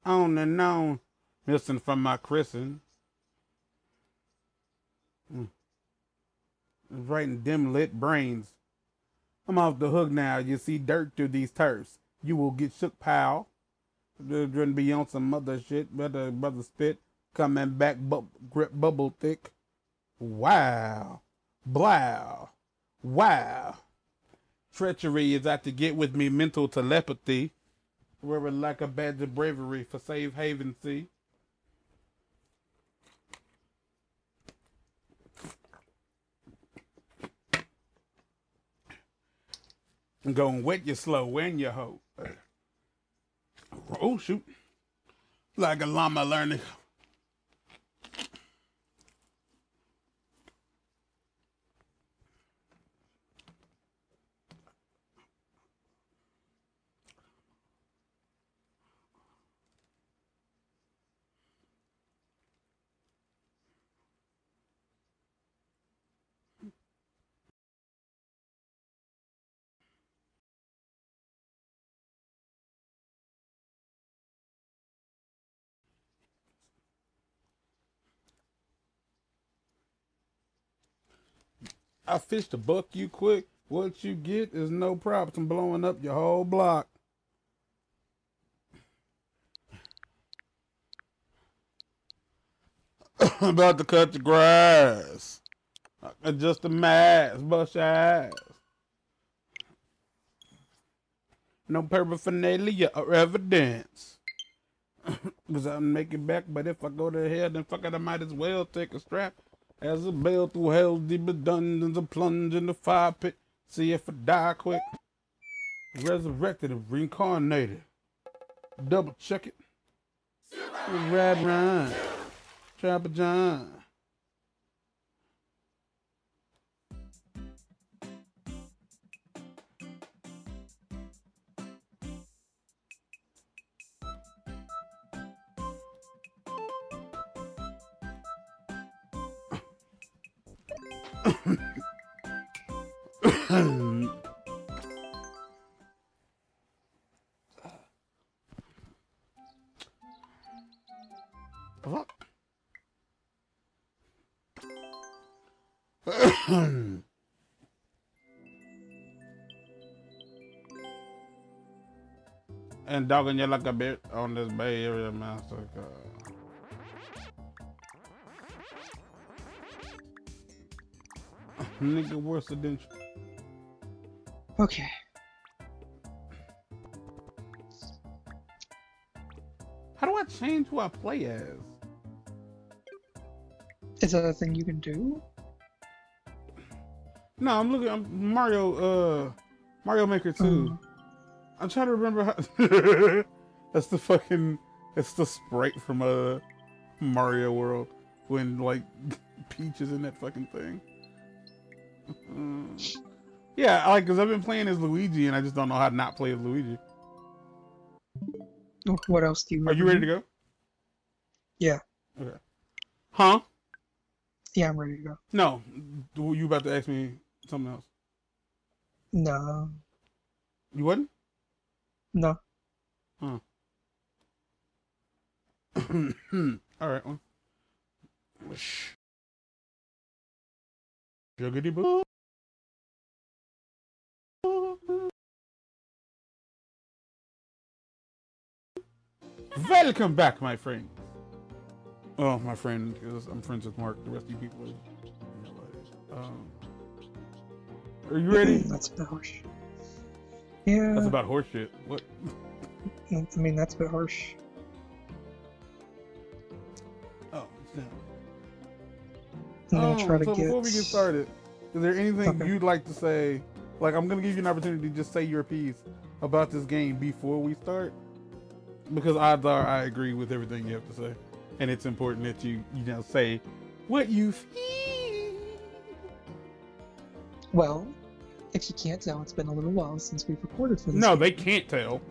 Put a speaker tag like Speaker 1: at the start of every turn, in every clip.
Speaker 1: On and on. Missing from my christening. Right in dim lit brains. I'm off the hook now. You see dirt through these turfs. You will get shook, pal. Driving be on some other shit. Brother spit. Coming back, grip bubble thick. Wow. Blow. Wow. Treachery is out to get with me. Mental telepathy. Wearing like a badge of bravery for safe haven, see? I'm going wet you slow, when you hoe. Oh, shoot. Like a llama learning. I fished a buck you quick. What you get is no props. I'm blowing up your whole block. About to cut the grass. Just a mask. Bust your ass. No paraphernalia or evidence. Because I'll make it back. But if I go to hell, then fuck it, I might as well take a strap. As a bell through hell's deep dungeons, a plunge in the fire pit. See if I die quick. Resurrected and reincarnated. Double check it. Rad Ryan. Trapper John. Fuck. And dogging you like a bit on this Bay Area massacre. Nigga worse than.
Speaker 2: Okay.
Speaker 1: How do I change who I play as?
Speaker 2: Is that a thing you can do?
Speaker 1: No, I'm looking. I'm Mario Maker 2. I'm trying to remember how. That's the fucking. It's the sprite from Mario World when like Peach is in that fucking thing. Yeah, because I've been playing as Luigi and I just don't know how to not play as Luigi.
Speaker 2: What else do you?
Speaker 1: Are you ready to go?
Speaker 2: Yeah.
Speaker 1: Okay. Huh?
Speaker 2: Yeah, I'm ready to go.
Speaker 1: No, you about to ask me something else?
Speaker 2: No.
Speaker 1: You wasn't?
Speaker 2: No.
Speaker 1: Huh. All right. Well. Juggity boo. Welcome back, my friend. Oh, my friend, because I'm friends with Mark. The rest of you people are you ready?
Speaker 2: That's about harsh. Yeah.
Speaker 1: That's about horse shit. What?
Speaker 2: I mean, that's a bit harsh.
Speaker 1: Oh, it's down.
Speaker 2: I'm gonna try to
Speaker 1: so
Speaker 2: get...
Speaker 1: before we get started, is there anything you'd like to say? Like, I'm gonna give you an opportunity to just say your piece about this game before we start, because odds are I agree with everything you have to say, and it's important that you say what you feel.
Speaker 2: Well, if you can't tell, it's been a little while since we've recorded for this.
Speaker 1: No, they can't tell.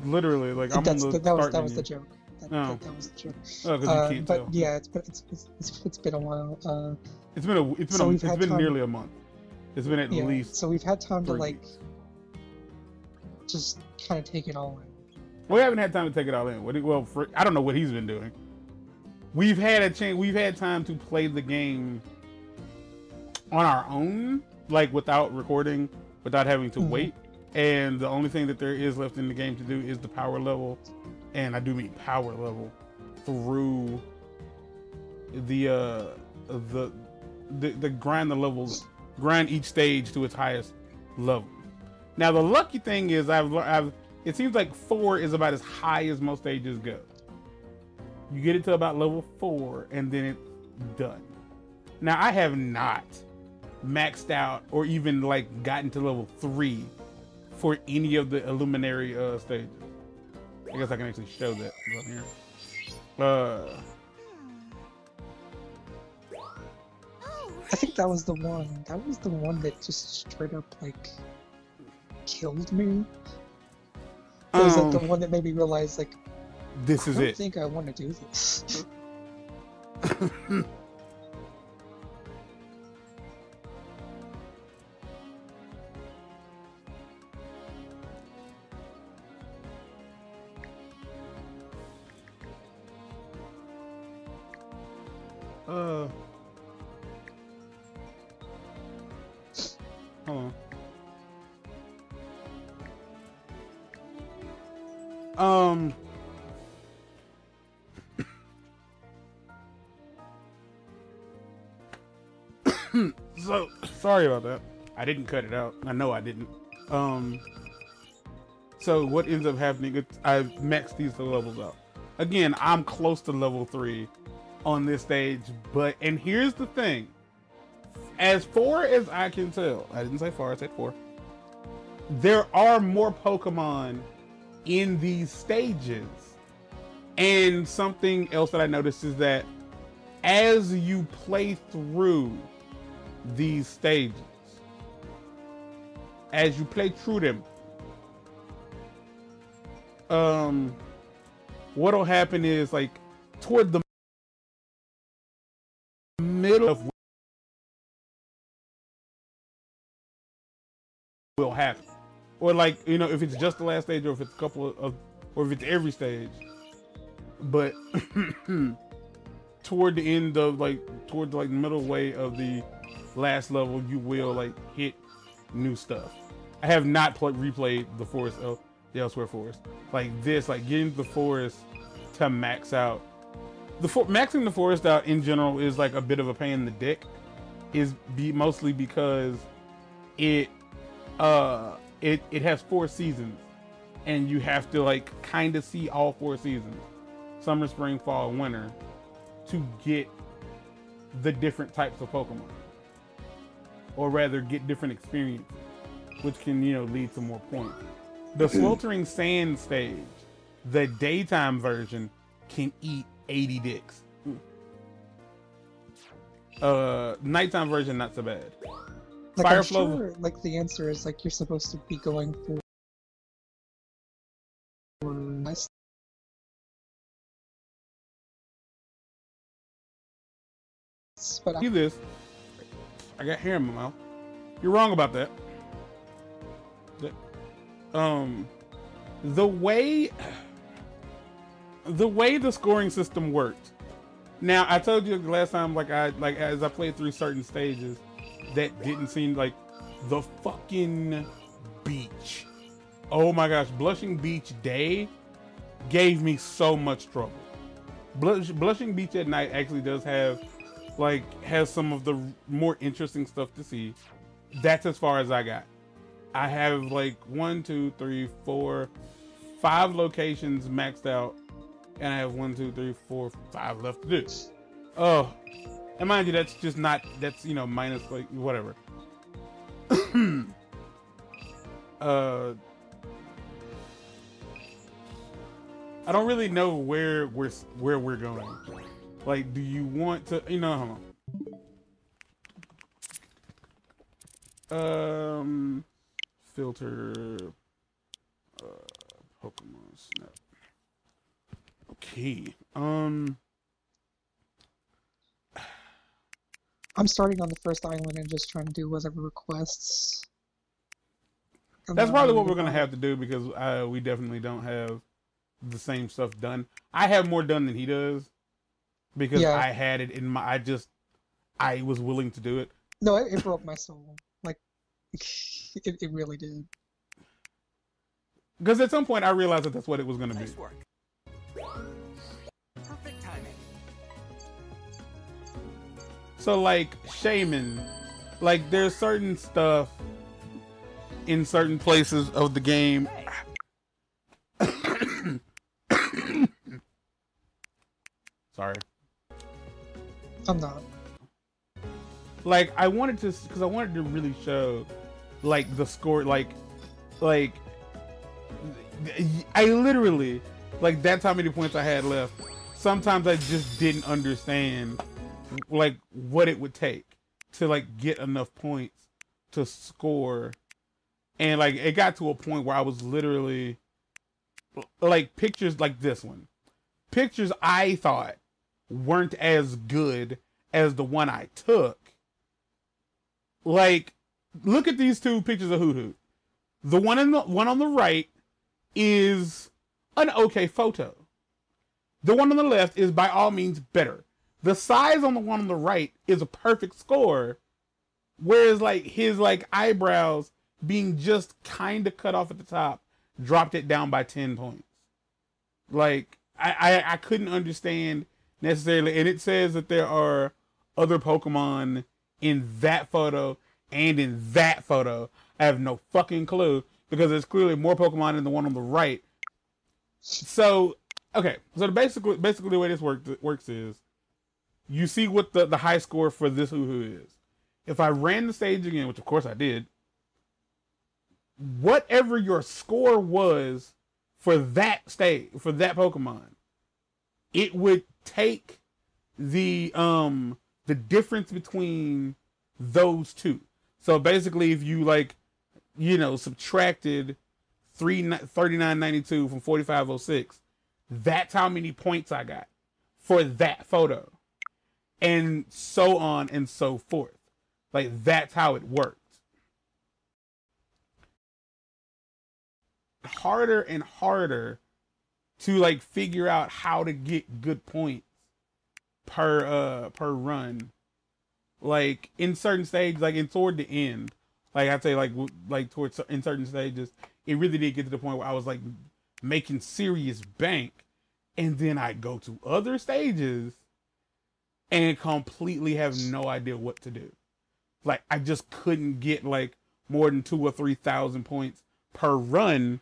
Speaker 1: Literally, like I'm on the
Speaker 2: that was the joke.
Speaker 1: No.
Speaker 2: That was the joke.
Speaker 1: Oh, because you can't
Speaker 2: but
Speaker 1: tell.
Speaker 2: yeah, it's been a while.
Speaker 1: It's been nearly a month. It's been at least.
Speaker 2: So we've had time to
Speaker 1: 3
Speaker 2: like
Speaker 1: weeks.
Speaker 2: just kind of take it all in.
Speaker 1: We haven't had time to take it all in. Well, I don't know what he's been doing. We've had a chance. We've had time to play the game on our own, like without recording, without having to wait. And the only thing that there is left in the game to do is the power level, and I do mean power level, through the grind the levels, grind each stage to its highest level. Now the lucky thing is it seems like 4 is about as high as most stages go. You get it to about level 4 and then it's done. Now I have not maxed out or even like gotten to level 3 for any of the Illuminary stages. I guess I can actually show that up here.
Speaker 2: I think that was the one. That was the one that just straight up like killed me. It was like the one that made me realize like
Speaker 1: this is it.
Speaker 2: I don't think I want to do this.
Speaker 1: Hold on. So sorry about that. I didn't cut it out. I know I didn't. So what ends up happening is I've maxed these levels out. Again, I'm close to level 3 on this stage, and here's the thing. As far as I can tell, I didn't say far, I said 4. There are more Pokemon in these stages. And something else that I noticed is that as you play through these stages, as you play through them, what'll happen is like toward the middle of will happen, or like, you know, if it's just the last stage, or if it's a couple of, or if it's every stage, but toward the end of toward the middle way of the last level, you will like hit new stuff. I have not replayed the forest, the Elsewhere Forest, like this, like getting the forest to max out. Maxing the forest out in general is like a bit of a pain in the dick, mostly because it has 4 seasons, and you have to like kind of see all 4 seasons, summer, spring, fall, and winter, to get the different types of Pokemon, or rather get different experiences, which can, you know, lead to more points. The Sweltering Sand stage, the daytime version, can eat 80 dicks. Nighttime version, not so bad.
Speaker 2: Like,
Speaker 1: Fire
Speaker 2: I'm
Speaker 1: flow,
Speaker 2: sure, like, the answer is, like, you're supposed to be going for... But
Speaker 1: see this. I got hair in my mouth. You're wrong about that. The way the scoring system worked. Now, I told you last time, as I played through certain stages, that didn't seem like the fucking beach. Oh my gosh, Blushing Beach Day gave me so much trouble. Blushing Beach at night actually does have has some of the more interesting stuff to see. That's as far as I got. I have 1, 2, 3, 4, 5 locations maxed out, and I have 1, 2, 3, 4, 5 left to do. Oh, and mind you, that's just not, that's, you know, minus whatever. I don't really know where we're going. Like, do you want to, you know, hold on. Filter, Pokemon Snap. Okay.
Speaker 2: I'm starting on the first island and just trying to do whatever requests.
Speaker 1: That's probably what we're gonna have to do, because we definitely don't have the same stuff done. I have more done than he does because
Speaker 2: Yeah.
Speaker 1: I had it in my. I was willing to do it.
Speaker 2: No, it broke my soul. Like, it really did.
Speaker 1: Because at some point I realized that that's what it was going to be.
Speaker 3: Nice work. Perfect timing.
Speaker 1: So like Shaman, like there's certain stuff in certain places of the game. Sorry.
Speaker 2: I'm not.
Speaker 1: Like I wanted to, because I wanted to really show, like the score, like I literally, like that's how many points I had left. Sometimes I just didn't understand, like what it would take to like get enough points to score, and like it got to a point where I was literally, like pictures like this one, pictures I thought weren't as good as the one I took. Like, look at these two pictures of Hoot Hoot. The one on the right is an okay photo. The one on the left is by all means better. The size on the one on the right is a perfect score, whereas like his like eyebrows being just kind of cut off at the top dropped it down by 10 points. Like I couldn't understand necessarily, and it says that there are other Pokemon in that photo and in that photo. I have no fucking clue because there's clearly more Pokemon in the one on the right. So, okay. So basically the way this works is you see what the high score for this Hoo-Hoo is. If I ran the stage again, which of course I did, whatever your score was for that stage, for that Pokemon, it would take the difference between those two. So basically, if you like, you know, subtracted 3992 from 4506, that's how many points I got for that photo, and so on and so forth. Like that's how it worked. Harder and harder to like figure out how to get good points per run. Like in certain stages, like in toward the end, like I'd say like towards in certain stages, it really did get to the point where I was like making serious bank, and then I go to other stages and completely have no idea what to do. Like I just couldn't get like more than 2,000 or 3,000 points per run,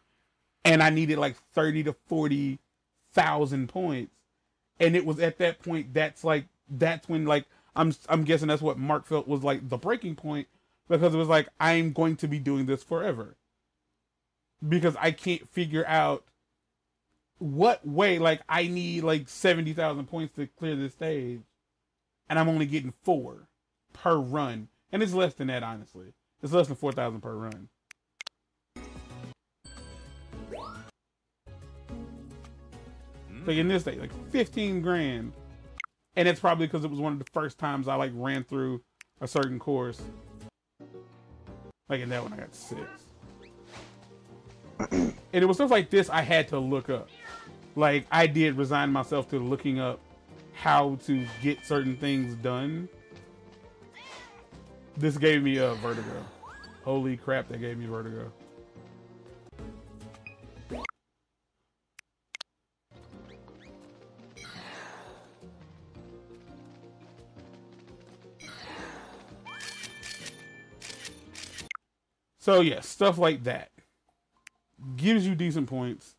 Speaker 1: and I needed like 30,000 to 40,000 points. And it was at that point that's when like I'm guessing that's what Mark felt was like the breaking point, because it was like I'm going to be doing this forever because I can't figure out what way. Like I need like 70,000 points to clear this stage, and I'm only getting 4 per run, and it's less than that, honestly. It's less than 4,000 per run. Like in this stage, like 15 grand. And it's probably because it was one of the first times I like ran through a certain course. Like in that one I got 6. And it was stuff like this I had to look up. Like I did resign myself to looking up how to get certain things done. This gave me a vertigo. Holy crap, that gave me vertigo. So yeah, stuff like that gives you decent points,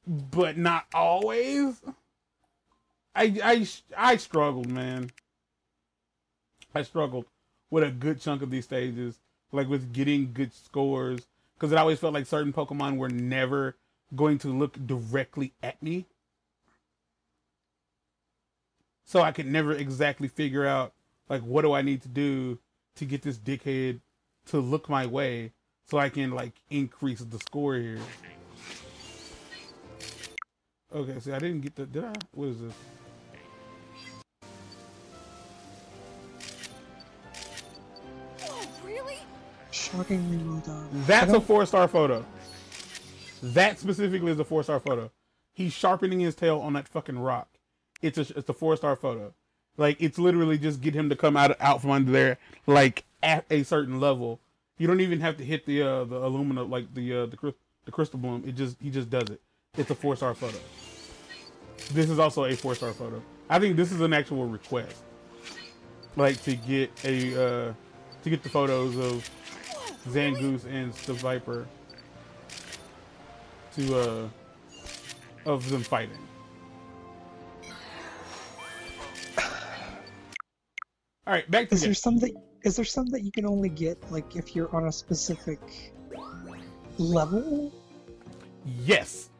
Speaker 1: but not always. I struggled, man. I struggled with a good chunk of these stages, like with getting good scores, because it always felt like certain Pokemon were never going to look directly at me. So I could never exactly figure out, like, what do I need to do to get this dickhead to look my way so I can, like, increase the score here. Okay, see, I didn't get the, did I? What is this?
Speaker 3: Oh, really?
Speaker 2: Shockingly well done.
Speaker 1: That's a 4-star photo. That specifically is a 4-star photo. He's sharpening his tail on that fucking rock. It's a 4-star photo. Like, it's literally just get him to come out from under there, like, at a certain level. You don't even have to hit the alumina, like the crystal bloom. He just does it. It's a 4-star photo. This is also a 4-star photo. I think this is an actual request, like to get the photos of Zangoose and the Viper of them fighting. All right, back to
Speaker 2: Is there some that you can only get like if you're on a specific level?
Speaker 1: Yes,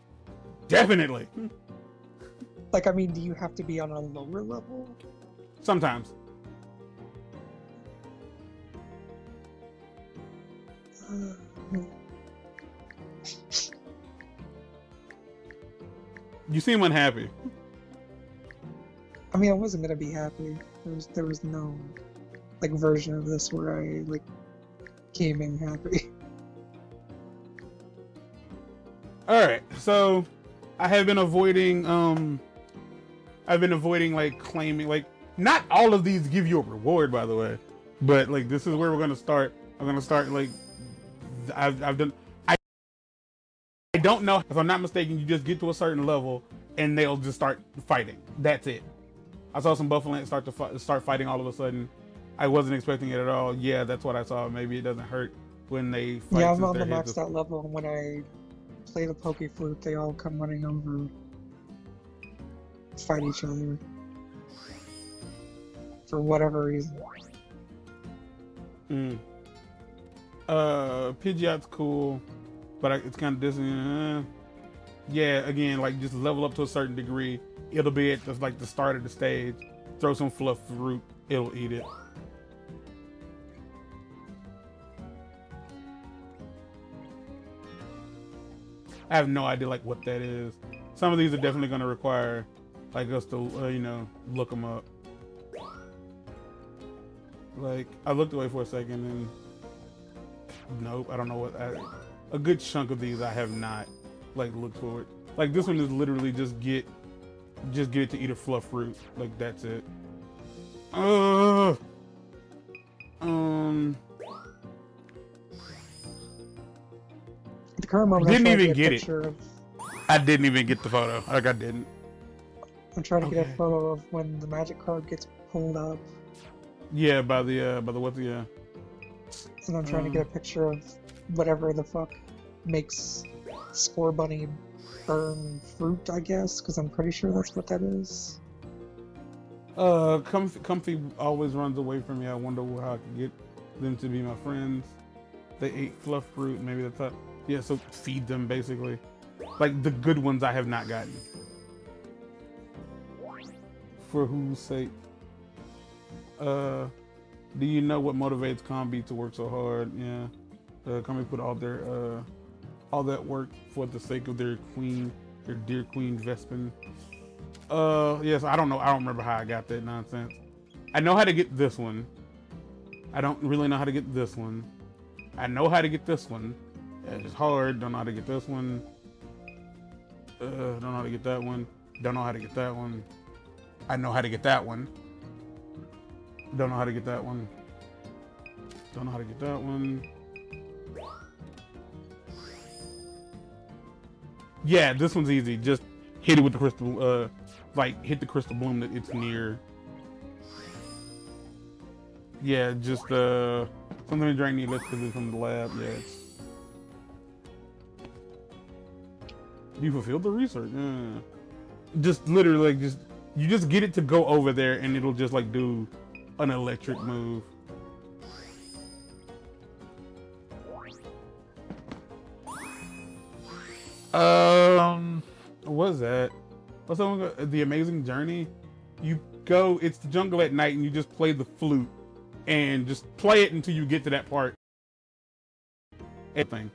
Speaker 1: definitely.
Speaker 2: Like, I mean, do you have to be on a lower level?
Speaker 1: Sometimes. You seem unhappy.
Speaker 2: I mean, I wasn't gonna be happy. There was no like version of this where I like came in happy.
Speaker 1: All right, so I have been avoiding like claiming, like, not all of these give you a reward, by the way, but like this is where we're gonna start. I'm gonna start like I've done. I don't know if I'm not mistaken. You just get to a certain level and they'll just start fighting. That's it. I saw some buffalo start fighting all of a sudden. I wasn't expecting it at all. Yeah, that's what I saw. Maybe it doesn't hurt when they fight.
Speaker 2: Yeah, I'm on the maxed out level, and when I play the Poke Flute, they all come running over, fight each other for whatever reason.
Speaker 1: Pidgeot's cool, but it's kind of dissonant. Yeah, again, like just level up to a certain degree. It'll be at just like the start of the stage. Throw some fluff fruit, it'll eat it. I have no idea like what that is. Some of these are definitely going to require like us to look them up. Like I looked away for a second and nope, I don't know what. A good chunk of these I have not like looked for it. Like this one is literally just get it to eat a fluff fruit. Like that's it.
Speaker 2: The current moment,
Speaker 1: didn't even get
Speaker 2: it.
Speaker 1: I didn't even get the photo. Like I didn't.
Speaker 2: I'm trying to get a photo of when the magic card gets pulled up.
Speaker 1: Yeah, by the what the
Speaker 2: And I'm trying to get a picture of whatever the fuck makes Spore Bunny burn fruit, I guess, because I'm pretty sure that's what that is.
Speaker 1: Comfy always runs away from me. I wonder how I can get them to be my friends. They ate fluff fruit, maybe that's how. Yeah, so feed them basically. Like the good ones I have not gotten. For whose sake? Do you know what motivates Combi to work so hard? Yeah. Combi put all that work for the sake of their queen, their dear Queen Vespin. Yes, I don't know. I don't remember how I got that nonsense. I know how to get this one. I don't really know how to get this one. I know how to get this one. It's hard. Don't know how to get this one. Don't know how to get that one. Don't know how to get that one. I know how to get that one. Don't know how to get that one. Don't know how to get that one. Yeah, this one's easy. Just hit it with the crystal, like hit the crystal bloom that it's near. Yeah, just something to drain the electricity from the lab. Yeah. You fulfilled the research. Yeah. Just literally, like, you just get it to go over there, and it'll just like do an electric move. What is that? What's that? The Amazing Journey? You go, it's the jungle at night, and you just play the flute, and just play it until you get to that part. Everything.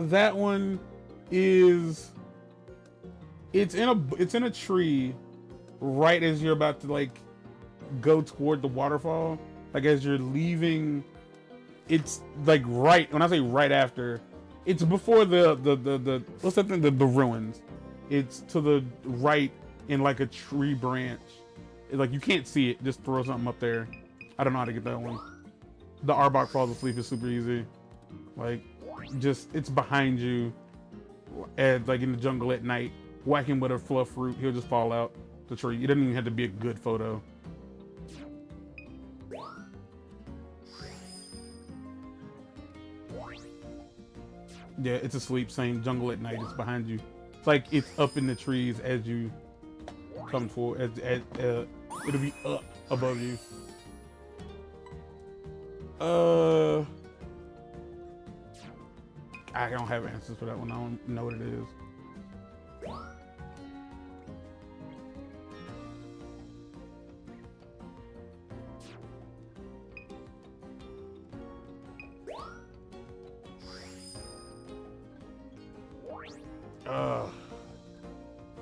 Speaker 1: That one is, it's in a tree right as you're about to like go toward the waterfall, like as you're leaving, it's like right, when I say right after, it's before the what's that thing, the ruins. It's to the right in like a tree branch. Like you can't see it, just throw something up there. I don't know how to get that one. The Arbok falls asleep is super easy. Like, just, it's behind you, like in the jungle at night. Whack him with a fluff fruit, he'll just fall out the tree. It doesn't even have to be a good photo. Yeah, it's asleep, same jungle at night, it's behind you. It's like it's up in the trees as you come forward, it'll be up above you. I don't have answers for that one. I don't know what it is.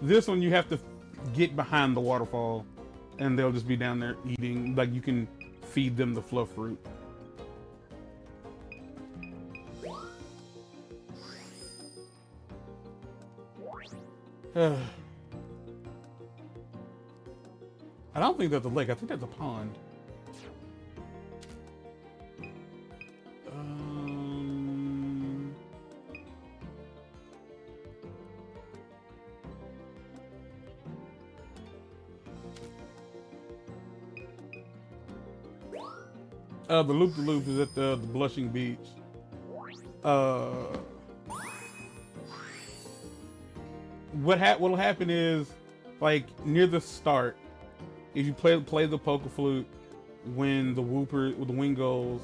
Speaker 1: This one you have to get behind the waterfall and they'll just be down there eating. Like you can feed them the fluff fruit. I don't think that's a lake. I think that's a pond. The loop-de-loop is at the Blushing Beach. What'll happen is, like, near the start, if you play the Poké Flute, when the wing goes,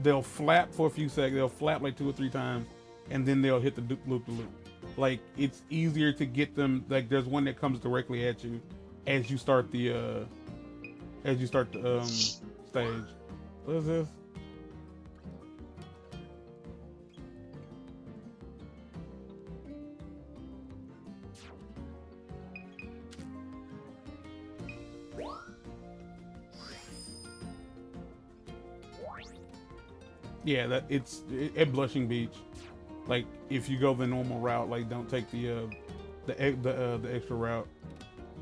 Speaker 1: they'll flap for a few seconds, they'll flap like 2 or 3 times, and then they'll hit the loop-de-loop. Like, it's easier to get them, like, there's one that comes directly at you as you start the stage. What is this? Yeah, it's at Blushing Beach. Like, if you go the normal route, like don't take the extra route,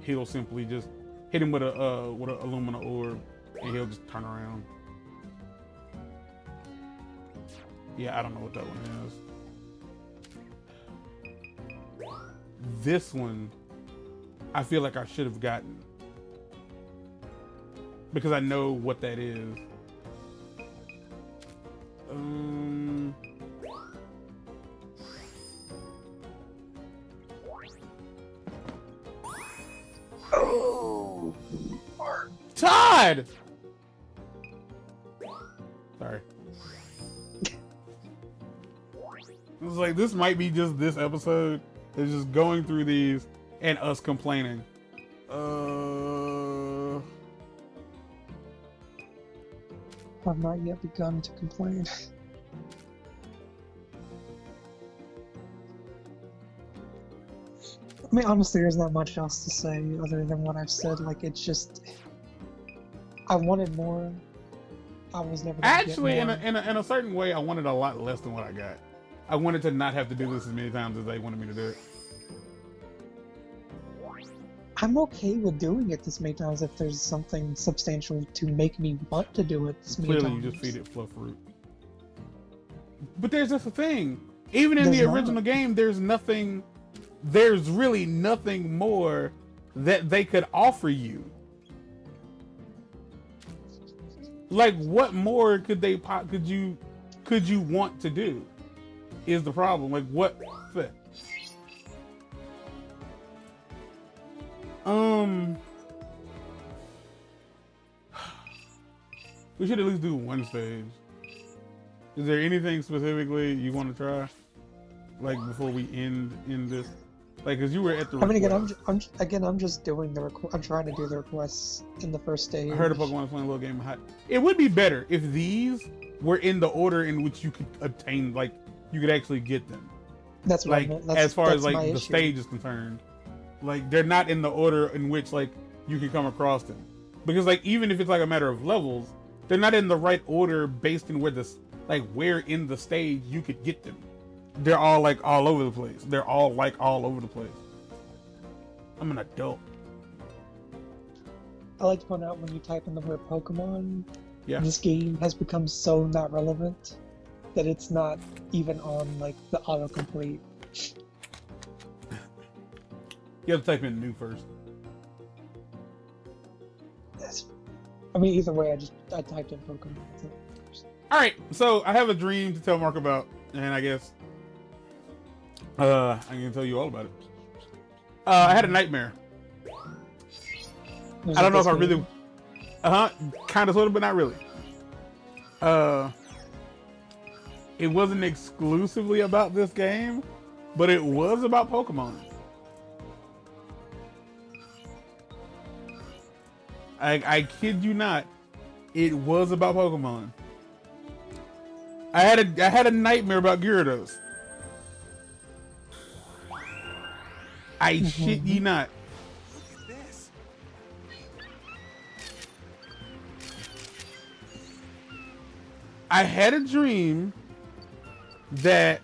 Speaker 1: he'll simply just hit him with a Illumina orb, and he'll just turn around. Yeah, I don't know what that one is. This one, I feel like I should have gotten, because I know what that is.
Speaker 2: Oh,
Speaker 1: Todd! Sorry. It was like, this might be just this episode. It's just going through these and us complaining.
Speaker 2: I've not yet begun to complain. I mean, honestly, there's not much else to say other than what I've said. Like, it's just, I wanted more. I was never gonna
Speaker 1: Actually,
Speaker 2: get more.
Speaker 1: in a certain way, I wanted a lot less than what I got. I wanted to not have to do this as many times as they wanted me to do it.
Speaker 2: I'm okay with doing it this many times if there's something substantial to make me want to do it this many times.
Speaker 1: Clearly, you just feed it fluff fruit. But there's just a thing. Even in
Speaker 2: There's
Speaker 1: the
Speaker 2: not.
Speaker 1: original game, there's really nothing more that they could offer you. Like, what more could you want to do? Is the problem. Like, what? We should at least do one stage. Is there anything specifically you want to try? Like, before we end this? Like, cause you were at the
Speaker 2: I mean,
Speaker 1: request.
Speaker 2: I'm just doing the I'm trying to do the requests in the first stage.
Speaker 1: I heard a Pokemon playing a little game of hot. It would be better if these were in the order in which you could obtain, like, you could actually get them.
Speaker 2: That's what
Speaker 1: Like,
Speaker 2: I meant. That's,
Speaker 1: as far
Speaker 2: that's
Speaker 1: as like
Speaker 2: my
Speaker 1: the
Speaker 2: issue.
Speaker 1: stage is concerned, like they're not in the order in which like you can come across them. Because like even if it's like a matter of levels, they're not in the right order based on where where in the stage you could get them. They're all like all over the place. They're all like all over the place. I'm an adult.
Speaker 2: I like to point out when you type in the word Pokemon,
Speaker 1: Yeah.
Speaker 2: this game has become so not relevant that it's not even on like the autocomplete.
Speaker 1: You have to type in new first.
Speaker 2: I mean, either way, I typed in Pokemon.
Speaker 1: All right, so I have a dream to tell Mark about, and I guess I can tell you all about it. I had a nightmare. I don't know if I really, kind of, sort of, but not really. It wasn't exclusively about this game, but it was about Pokemon. I kid you not, it was about Pokemon. I had a nightmare about Gyarados. I shit ye not.
Speaker 4: Look at this.
Speaker 1: I had a dream that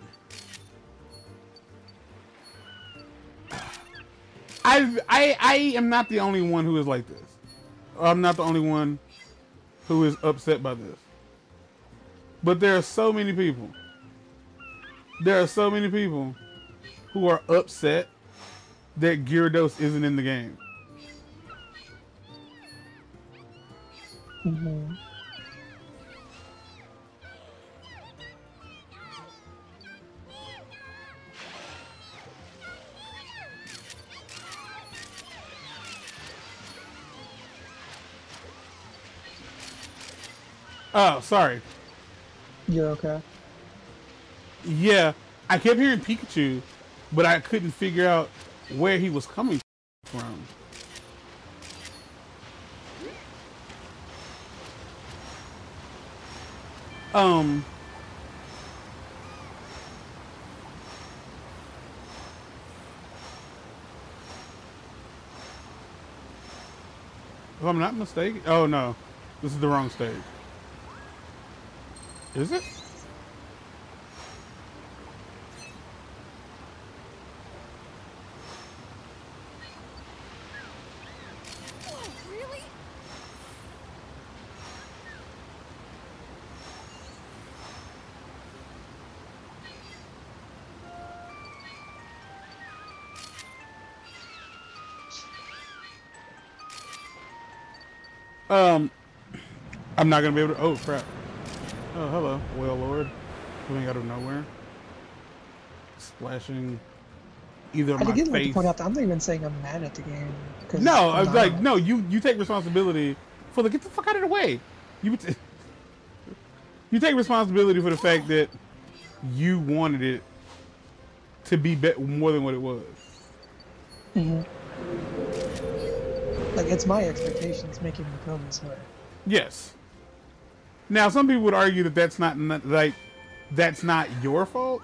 Speaker 1: I am not the only one who is like this. I'm not the only one who is upset by this. But there are so many people. There are so many people who are upset that Gyarados isn't in the game.
Speaker 2: Mm-hmm.
Speaker 1: Oh, sorry.
Speaker 2: You're okay.
Speaker 1: Yeah, I kept hearing Pikachu, but I couldn't figure out where he was coming from. If I'm not mistaken, oh no, this is the wrong stage. Is it?
Speaker 3: Oh, really?
Speaker 1: I'm not gonna be able to. Oh crap! Oh hello, Whale Lord, coming out of nowhere, splashing either
Speaker 2: I
Speaker 1: my
Speaker 2: did like to
Speaker 1: face.
Speaker 2: point out that I'm not even saying I'm mad at the game. 'Cause
Speaker 1: No, I
Speaker 2: I'm
Speaker 1: was
Speaker 2: not.
Speaker 1: like, no, you take responsibility for the get the fuck out of the way. You take responsibility for the fact that you wanted it to be more than what it was.
Speaker 2: Mhm. Like, it's my expectations making me feel this way.
Speaker 1: Yes. Now, some people would argue that that's not like that's not your fault.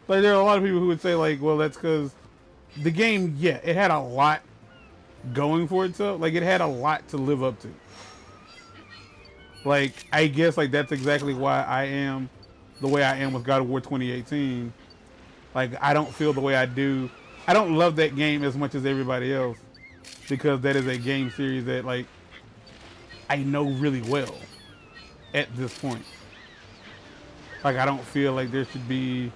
Speaker 1: Like, there are a lot of people who would say, like, well, that's because the game, yeah, it had a lot going for itself. Like, it had a lot to live up to. Like, I guess, like, that's exactly why I am the way I am with God of War 2018. Like, I don't feel the way I do. I don't love that game as much as everybody else because that is a game series that, like, I know really well at this point. Like, I don't feel like there should be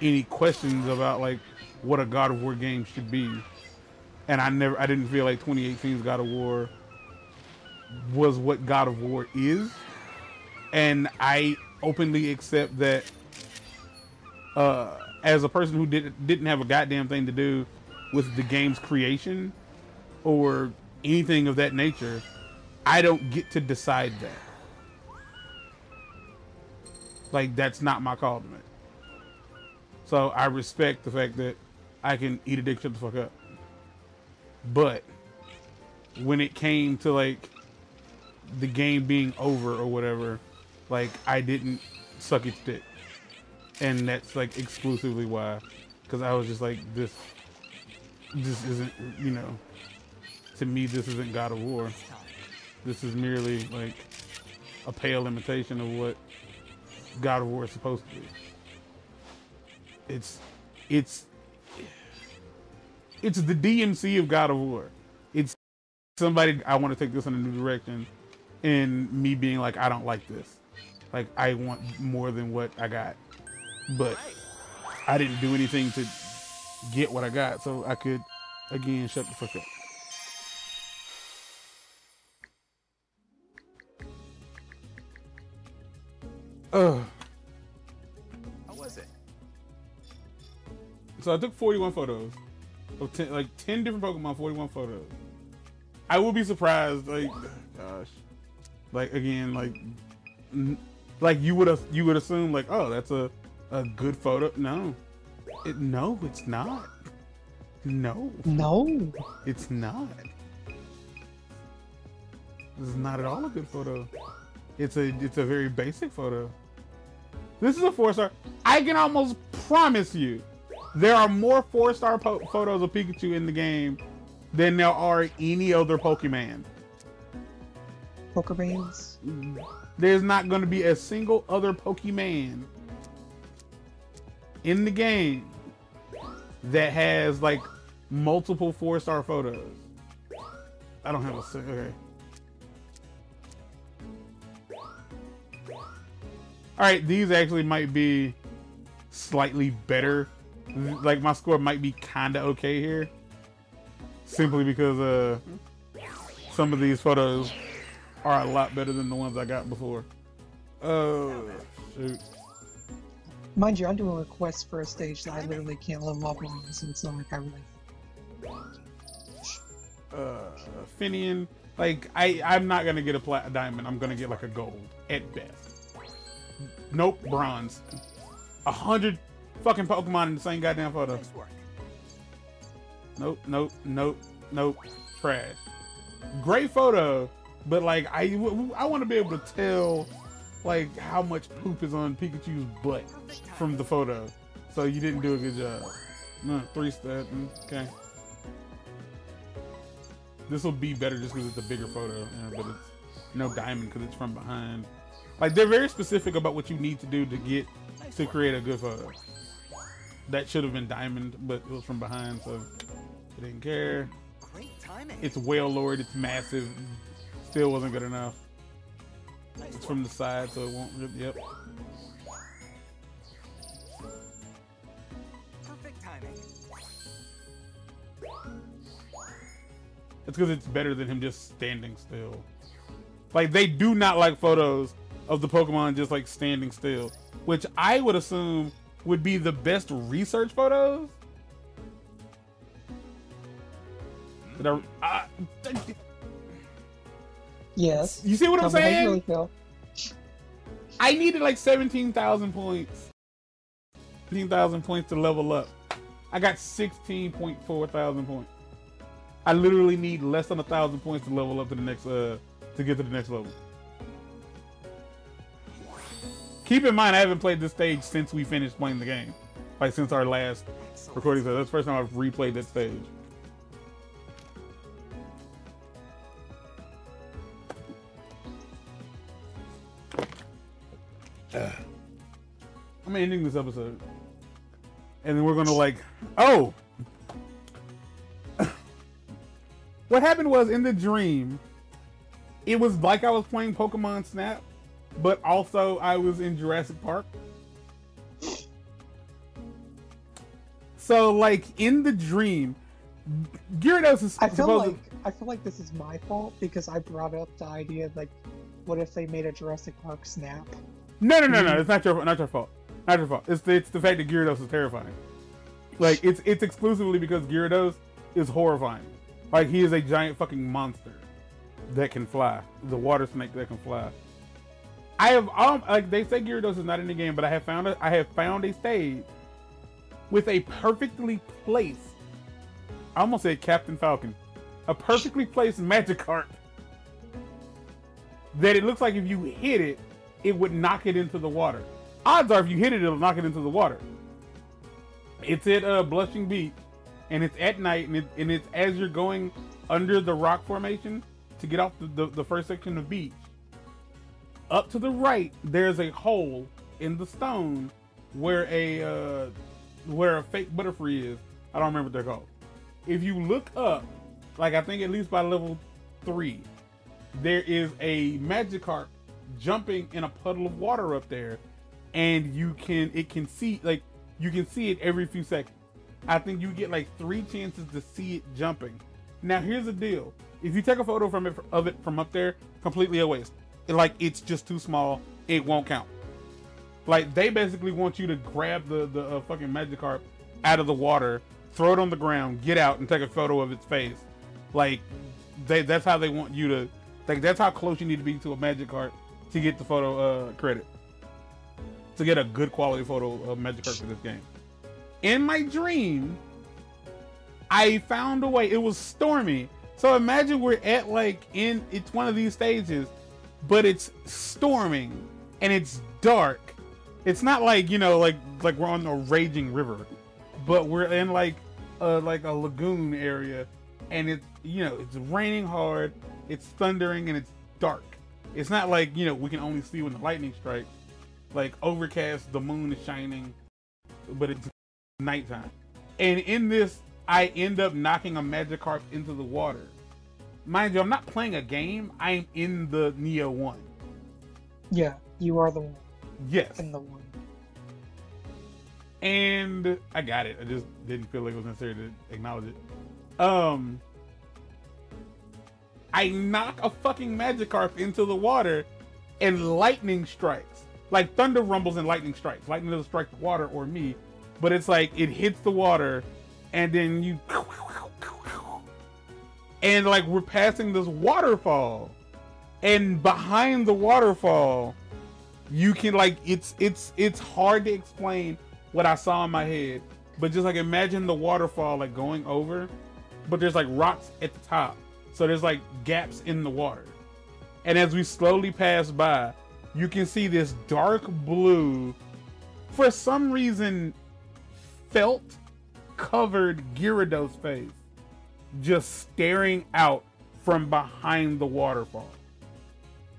Speaker 1: any questions about, like, what a God of War game should be. And I didn't feel like 2018's God of War was what God of War is. And I openly accept that as a person who didn't have a goddamn thing to do with the game's creation or anything of that nature, I don't get to decide that. Like, that's not my call to make. So I respect the fact that I can eat a dick, shut the fuck up. But when it came to, like, the game being over or whatever, like, I didn't suck its dick. And that's, like, exclusively why because I was just like, this isn't, you know, to me, this isn't God of War. This is merely like a pale imitation of what God of War is supposed to be. It's the DMC of God of War. It's somebody, I want to take this in a new direction, and me being like, I don't like this. Like, I want more than what I got. But I didn't do anything to get what I got, so I could, again, shut the fuck up.
Speaker 4: How was it?
Speaker 1: So I took 41 photos of 10 different Pokemon, 41 photos. I will be surprised, like, gosh, like, again, like you would assume, like, oh, that's a good photo. No, no, it's not. No, it's not. This is not at all a good photo. It's a very basic photo. This is a 4-star. I can almost promise you, there are more 4-star photos of Pikachu in the game than there are any other Pokemon.
Speaker 2: Pokemans?
Speaker 1: There's not going to be a single other Pokemon in the game that has like multiple 4-star photos. I don't have a okay. All right, these actually might be slightly better. Like, my score might be kind of okay here, simply because some of these photos are a lot better than the ones I got before. Oh, shoot.
Speaker 2: Mind you, I'm doing requests for a stage that I literally can't level up on, so it's not like I really...
Speaker 1: Finian, like, I'm not gonna get a diamond. I'm gonna get like a gold at best. Nope, bronze. 100 fucking Pokemon in the same goddamn photo. Nope, nope, nope, nope. Trash. Great photo, but like I want to be able to tell like how much poop is on Pikachu's butt from the photo. So you didn't do a good job. No, 3-star. Okay. This will be better just because it's a bigger photo, but it's no diamond because it's from behind. Like, they're very specific about what you need to do to create a good photo. That should have been diamond, but it was from behind, so I didn't care.
Speaker 4: Great timing.
Speaker 1: It's well lowered, it's massive. Still wasn't good enough. It's from the side, so it won't rip. Yep.
Speaker 4: Perfect timing.
Speaker 1: It's because it's better than him just standing still. Like, they do not like photos of the Pokemon just like standing still, which I would assume would be the best research photos.
Speaker 2: Yes.
Speaker 1: You see what I'm saying?
Speaker 2: Really feel.
Speaker 1: I needed like 17,000 points. 17,000 points to level up. I got 16.4 thousand points. I literally need less than 1,000 points to level up to the next to get to the next level. Keep in mind, I haven't played this stage since we finished playing the game. Like, since our last recording. So that's the first time I've replayed that stage. I'm ending this episode. And then we're gonna like, oh! What happened was, in the dream, it was like I was playing Pokemon Snap, but also I was in Jurassic Park. So, like, in the dream, Gyarados is
Speaker 2: I feel like this is my fault because I brought up the idea, like, what if they made a Jurassic Park Snap?
Speaker 1: No. It's not your fault. Not your fault. It's the fact that Gyarados is terrifying. Like, it's exclusively because Gyarados is horrifying. Like, he is a giant fucking monster that can fly. The water snake that can fly. I have like they say Gyarados is not in the game, but I have found a stage with a perfectly placed, I almost said Captain Falcon, a perfectly placed Magikarp that it looks like if you hit it, it would knock it into the water. Odds are if you hit it, it'll knock it into the water. It's at Blushing Beach, and it's at night, and it's as you're going under the rock formation to get off the first section of beach. Up to the right, there's a hole in the stone where a fake Butterfree is. I don't remember what they're called. If you look up, like I think at least by level 3, there is a Magikarp jumping in a puddle of water up there, and you can see it every few seconds. I think you get like 3 chances to see it jumping. Now here's the deal: if you take a photo of it from up there, completely a waste. It's just too small. It won't count. Like, they basically want you to grab the fucking Magikarp out of the water, throw it on the ground, get out, and take a photo of its face. Like, that's how they want you to. Like, that's how close you need to be to a Magikarp to get the photo credit. To get a good quality photo of Magikarp for this game. In my dream, I found a way. It was stormy. So imagine we're at it's one of these stages, but it's storming and it's dark. It's not like we're on a raging river, but we're in like a lagoon area, and it's raining hard, it's thundering, and it's dark. It's not like we can only see when the lightning strikes. Like, overcast, the moon is shining, but it's nighttime. And in this, I end up knocking a Magikarp into the water. Mind you, I'm not playing a game. I'm in the Neo 1.
Speaker 2: Yeah, you are the one.
Speaker 1: Yes.
Speaker 2: In the one.
Speaker 1: And I got it. I just didn't feel like it was necessary to acknowledge it. I knock a fucking Magikarp into the water, and lightning strikes. Like, thunder rumbles and lightning strikes. Lightning doesn't strike the water or me, but it's like it hits the water, and then you... And like, we're passing this waterfall, and behind the waterfall, you can it's hard to explain what I saw in my head, but just like imagine the waterfall like going over, but there's like rocks at the top, so there's like gaps in the water, and as we slowly pass by, you can see this dark blue, for some reason, felt covered Gyarados face just staring out from behind the waterfall.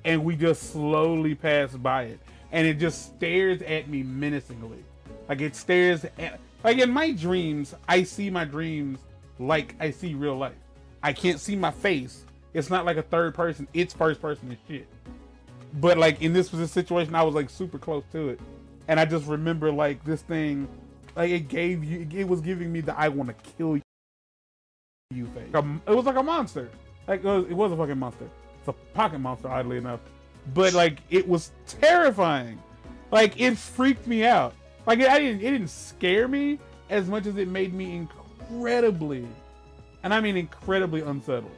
Speaker 1: And we just slowly pass by it. And it just stares at me menacingly. Like, it stares at... Like, in my dreams, I see my dreams like I see real life. I can't see my face. It's not like a third person. It's first person and shit. But, like, in this situation, I was, like, super close to it. And I just remember, like, this thing... Like, it was giving me the I want to kill you face. It was like a monster. Like, it was a fucking monster. It's a pocket monster, oddly enough. But like, it was terrifying. Like, it freaked me out. Like, it didn't scare me as much as it made me incredibly, and I mean incredibly, unsettled.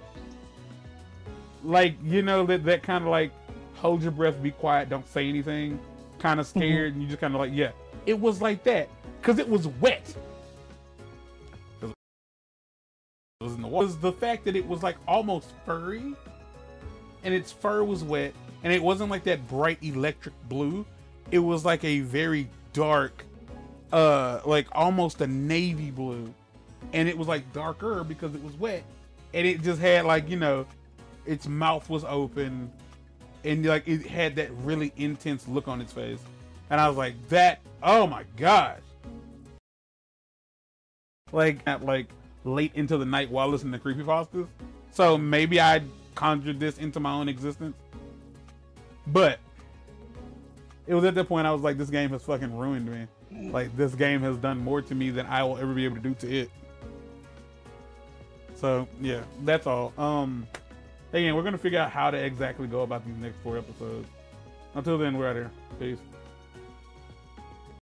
Speaker 1: Like, that kind of like, hold your breath, be quiet, don't say anything, kind of scared, and you just kind of like, yeah. It was like that, because it was wet. It was in the water. It was the fact that it was like almost furry, and its fur was wet, and it wasn't like that bright electric blue. It was like a very dark, like almost a navy blue, and it was like darker because it was wet, and it just had like, its mouth was open, and like it had that really intense look on its face, and I was like, oh my gosh. Like, at like late into the night while listening to creepypastas. So maybe I conjured this into my own existence. But it was at that point I was like, this game has fucking ruined me. Like, this game has done more to me than I will ever be able to do to it. So yeah, that's all. Again, we're gonna figure out how to exactly go about these next 4 episodes. Until then, we're out here. Peace.